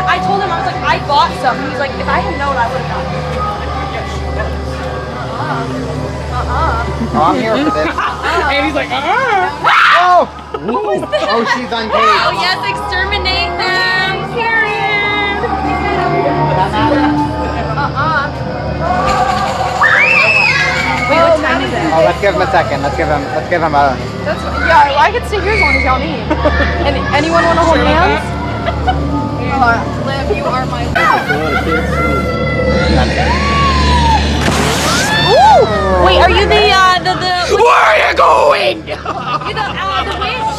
I told him, I was like, I bought some. He's like, if I had known, I would have gotten it. Oh, I'm here for this. And he's like, Oh! Oh, she's uncaged. Oh, yes, exterminate them. Period. Wait, what time is it? Oh, let's give him a second. Let's give him a... That's, yeah, I could stay here as long as y'all need. And anyone want to hold hands? Liv, you are my Ooh! Wait, are you the where are you going? you the witch?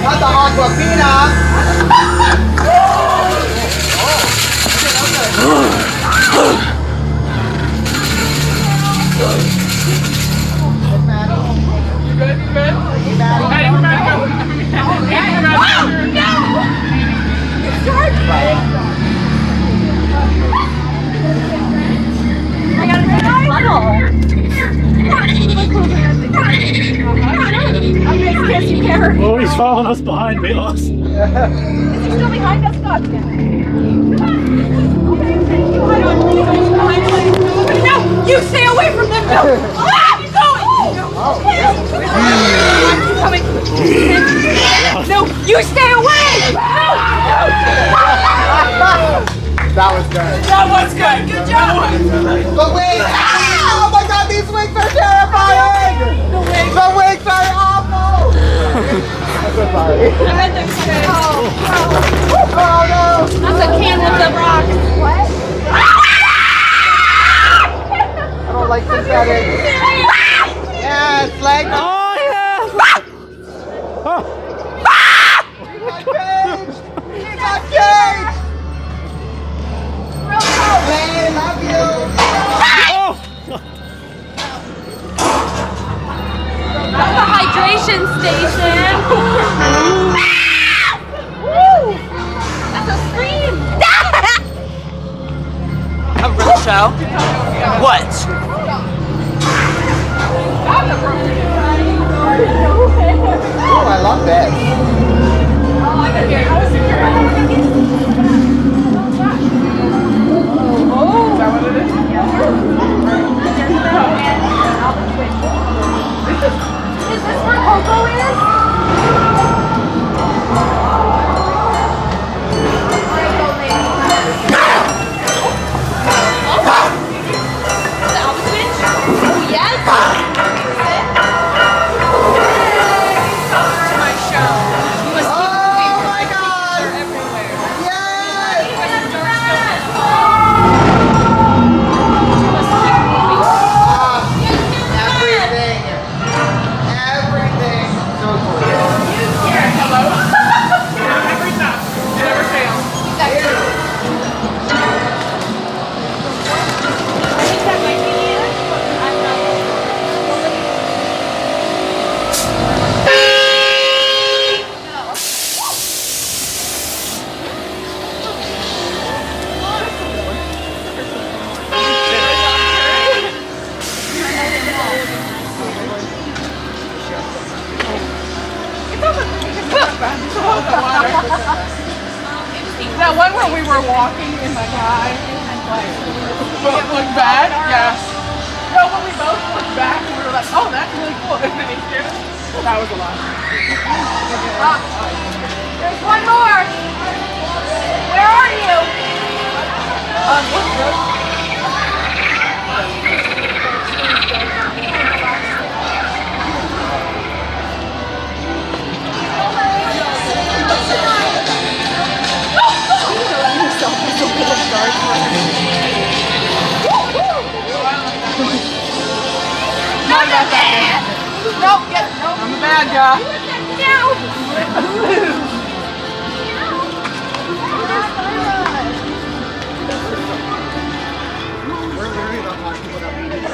Not the Aquafina! Oh, he's following us behind me. Is he still behind us? God. No! You stay away from them! No! Ah, he's going! No! You stay away! That was good. That was good! Good job! The wings! Ah! Oh my god, these wings are terrifying! The wings are awful! I'm so sorry. Oh no! That's a can with the rocks. What? I don't like synthetic. Yes, leg. Oh, yes! He got caged! He got caged! Man, love you! That's the hydration station. That's a scream. A real show? What? Oh, I love this. Is this where Coco is? The Alpha Switch? Oh, yes! To my show. how we were walking in the guy and like both looked back? Yeah. No, when we both looked back and we were like, oh, that's really cool. And then he scared us. That was a lot. There's one more. Where are you? Nope, I'm the bad guy. We're literally about talking about meeting.